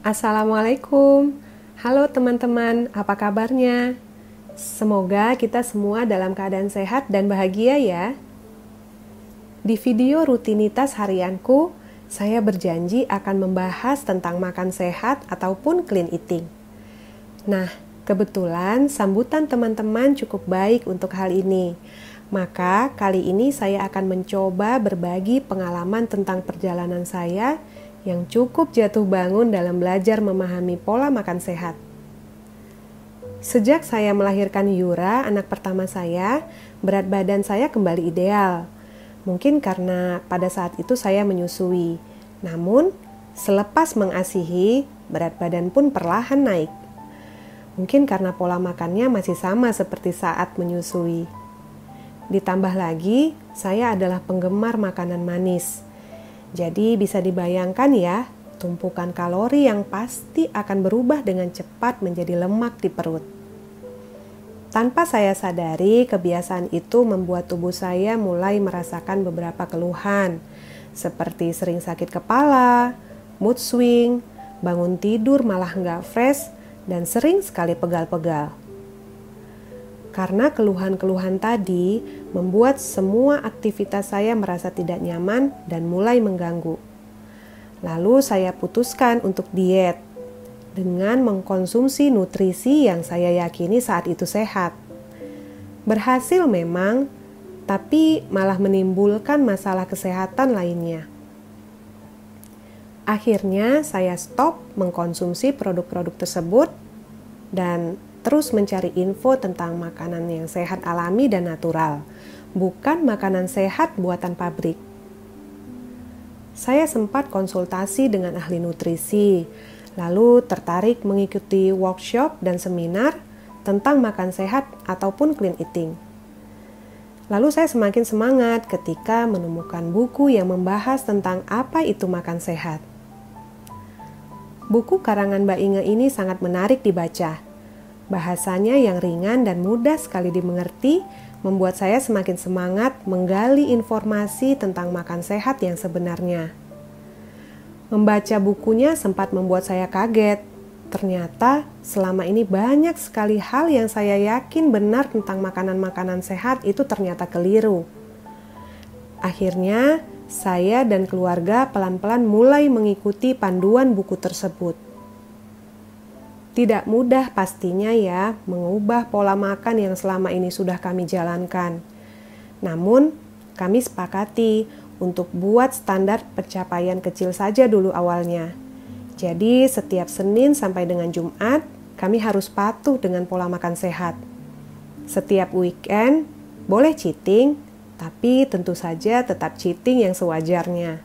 Assalamualaikum. Halo teman-teman, apa kabarnya? Semoga kita semua dalam keadaan sehat dan bahagia ya. Di video rutinitas harianku, saya berjanji akan membahas tentang makan sehat ataupun clean eating. Nah, kebetulan sambutan teman-teman cukup baik untuk hal ini. Maka kali ini saya akan mencoba berbagi pengalaman tentang perjalanan saya yang cukup jatuh bangun dalam belajar memahami pola makan sehat. Sejak saya melahirkan Yura, anak pertama saya, berat badan saya kembali ideal. Mungkin karena pada saat itu saya menyusui. Namun, selepas mengasihi, berat badan pun perlahan naik. Mungkin karena pola makannya masih sama seperti saat menyusui. Ditambah lagi, saya adalah penggemar makanan manis. Jadi bisa dibayangkan ya, tumpukan kalori yang pasti akan berubah dengan cepat menjadi lemak di perut. Tanpa saya sadari, kebiasaan itu membuat tubuh saya mulai merasakan beberapa keluhan, seperti sering sakit kepala, mood swing, bangun tidur malah nggak fresh, dan sering sekali pegal-pegal. Karena keluhan-keluhan tadi membuat semua aktivitas saya merasa tidak nyaman dan mulai mengganggu. Lalu saya putuskan untuk diet dengan mengkonsumsi nutrisi yang saya yakini saat itu sehat. Berhasil memang, tapi malah menimbulkan masalah kesehatan lainnya. Akhirnya saya stop mengkonsumsi produk-produk tersebut dan terus mencari info tentang makanan yang sehat alami dan natural, bukan makanan sehat buatan pabrik. Saya sempat konsultasi dengan ahli nutrisi, lalu tertarik mengikuti workshop dan seminar tentang makan sehat ataupun clean eating. Lalu saya semakin semangat ketika menemukan buku yang membahas tentang apa itu makan sehat. Buku karangan Mbak Inge ini sangat menarik dibaca. Bahasanya yang ringan dan mudah sekali dimengerti membuat saya semakin semangat menggali informasi tentang makan sehat yang sebenarnya. Membaca bukunya sempat membuat saya kaget. Ternyata selama ini banyak sekali hal yang saya yakin benar tentang makanan-makanan sehat itu ternyata keliru. Akhirnya, saya dan keluarga pelan-pelan mulai mengikuti panduan buku tersebut. Tidak mudah pastinya ya mengubah pola makan yang selama ini sudah kami jalankan. Namun, kami sepakati untuk buat standar pencapaian kecil saja dulu awalnya. Jadi, setiap Senin sampai dengan Jumat, kami harus patuh dengan pola makan sehat. Setiap weekend, boleh cheating, tapi tentu saja tetap cheating yang sewajarnya.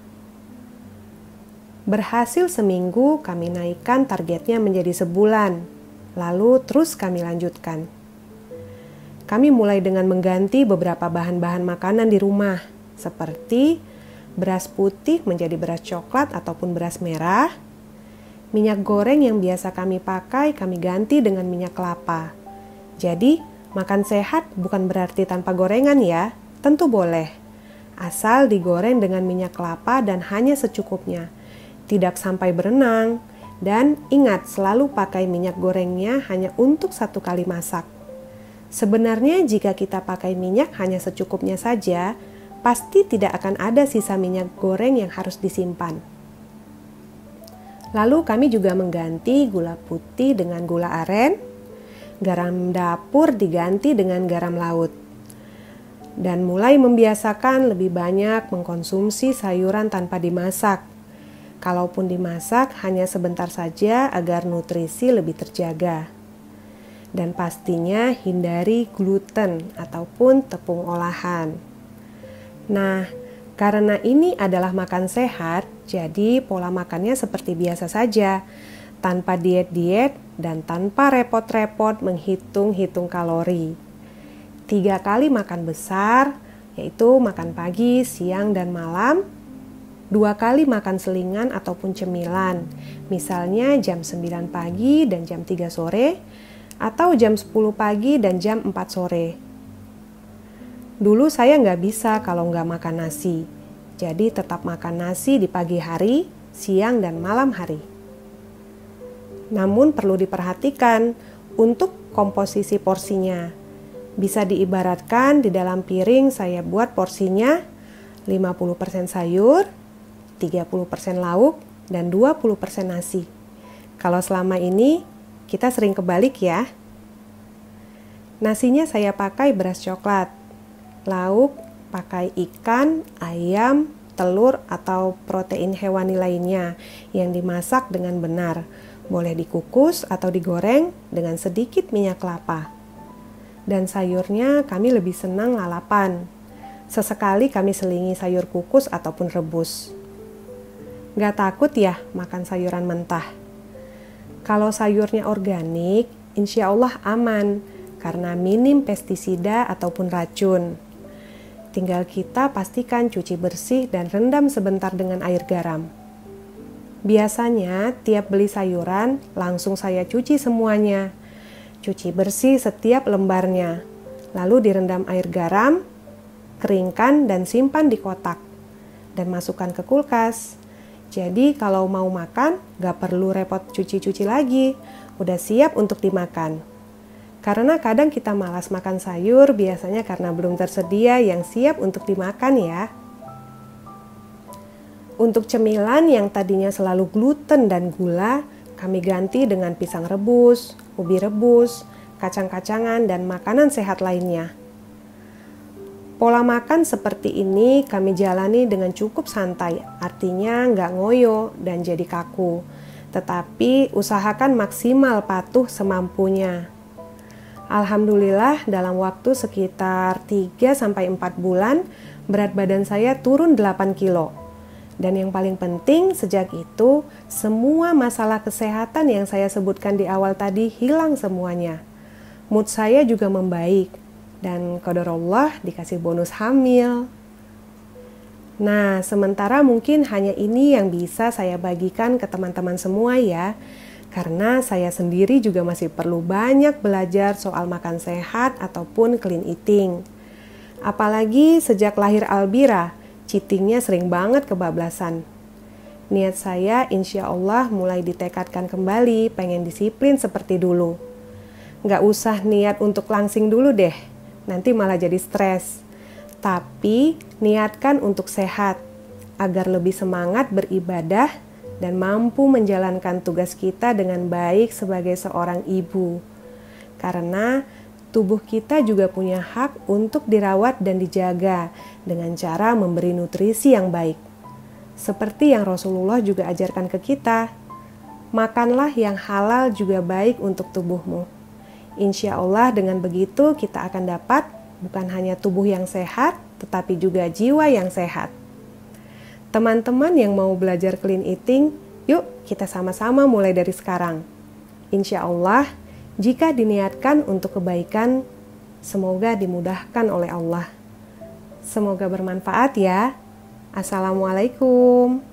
Berhasil seminggu, kami naikkan targetnya menjadi sebulan. Lalu terus kami lanjutkan. Kami mulai dengan mengganti beberapa bahan-bahan makanan di rumah, seperti beras putih menjadi beras coklat ataupun beras merah. Minyak goreng yang biasa kami pakai, kami ganti dengan minyak kelapa. Jadi, makan sehat bukan berarti tanpa gorengan ya, tentu boleh. Asal digoreng dengan minyak kelapa dan hanya secukupnya. Tidak sampai berenang, dan ingat selalu pakai minyak gorengnya hanya untuk 1 kali masak. Sebenarnya jika kita pakai minyak hanya secukupnya saja, pasti tidak akan ada sisa minyak goreng yang harus disimpan. Lalu kami juga mengganti gula putih dengan gula aren, garam dapur diganti dengan garam laut, dan mulai membiasakan lebih banyak mengkonsumsi sayuran tanpa dimasak. Kalaupun dimasak, hanya sebentar saja agar nutrisi lebih terjaga. Dan pastinya hindari gluten ataupun tepung olahan. Nah, karena ini adalah makan sehat, jadi pola makannya seperti biasa saja, tanpa diet-diet dan tanpa repot-repot menghitung-hitung kalori. 3 kali makan besar, yaitu makan pagi, siang, dan malam. 2 kali makan selingan ataupun cemilan, misalnya jam 9 pagi dan jam 3 sore, atau jam 10 pagi dan jam 4 sore. Dulu saya nggak bisa kalau nggak makan nasi, jadi tetap makan nasi di pagi hari, siang, dan malam hari. Namun perlu diperhatikan untuk komposisi porsinya. Bisa diibaratkan di dalam piring saya buat porsinya 50% sayur, 30% lauk, dan 20% nasi. Kalau selama ini kita sering kebalik ya. Nasinya saya pakai beras coklat, lauk pakai ikan, ayam, telur atau protein hewani lainnya yang dimasak dengan benar. Boleh dikukus atau digoreng dengan sedikit minyak kelapa. Dan sayurnya kami lebih senang lalapan. Sesekali kami selingi sayur kukus ataupun rebus. Gak takut ya makan sayuran mentah? Kalau sayurnya organik, insya Allah aman karena minim pestisida ataupun racun. Tinggal kita pastikan cuci bersih dan rendam sebentar dengan air garam. Biasanya tiap beli sayuran langsung saya cuci semuanya. Cuci bersih setiap lembarnya. Lalu direndam air garam, keringkan dan simpan di kotak. Dan masukkan ke kulkas. Jadi kalau mau makan gak perlu repot cuci-cuci lagi. Udah siap untuk dimakan. Karena kadang kita malas makan sayur biasanya karena belum tersedia yang siap untuk dimakan ya. Untuk cemilan yang tadinya selalu gluten dan gula, kami ganti dengan pisang rebus, ubi rebus, kacang-kacangan, dan makanan sehat lainnya. Pola makan seperti ini kami jalani dengan cukup santai, artinya nggak ngoyo dan jadi kaku. Tetapi usahakan maksimal patuh semampunya. Alhamdulillah dalam waktu sekitar 3-4 bulan berat badan saya turun 8 kilo. Dan yang paling penting sejak itu semua masalah kesehatan yang saya sebutkan di awal tadi hilang semuanya. Mood saya juga membaik dan qadarullah dikasih bonus hamil. Nah, sementara mungkin hanya ini yang bisa saya bagikan ke teman-teman semua ya. Karena saya sendiri juga masih perlu banyak belajar soal makan sehat ataupun clean eating. Apalagi sejak lahir Albira, cheatingnya sering banget kebablasan. Niat saya insya Allah mulai ditekadkan kembali, pengen disiplin seperti dulu. Nggak usah niat untuk langsing dulu deh, nanti malah jadi stres. Tapi niatkan untuk sehat, agar lebih semangat beribadah dan mampu menjalankan tugas kita dengan baik sebagai seorang ibu. Karena tubuh kita juga punya hak untuk dirawat dan dijaga dengan cara memberi nutrisi yang baik. Seperti yang Rasulullah juga ajarkan ke kita, makanlah yang halal juga baik untuk tubuhmu. Insya Allah dengan begitu kita akan dapat bukan hanya tubuh yang sehat, tetapi juga jiwa yang sehat. Teman-teman yang mau belajar clean eating, yuk kita sama-sama mulai dari sekarang. Insya Allah, jika diniatkan untuk kebaikan, semoga dimudahkan oleh Allah. Semoga bermanfaat ya. Assalamualaikum.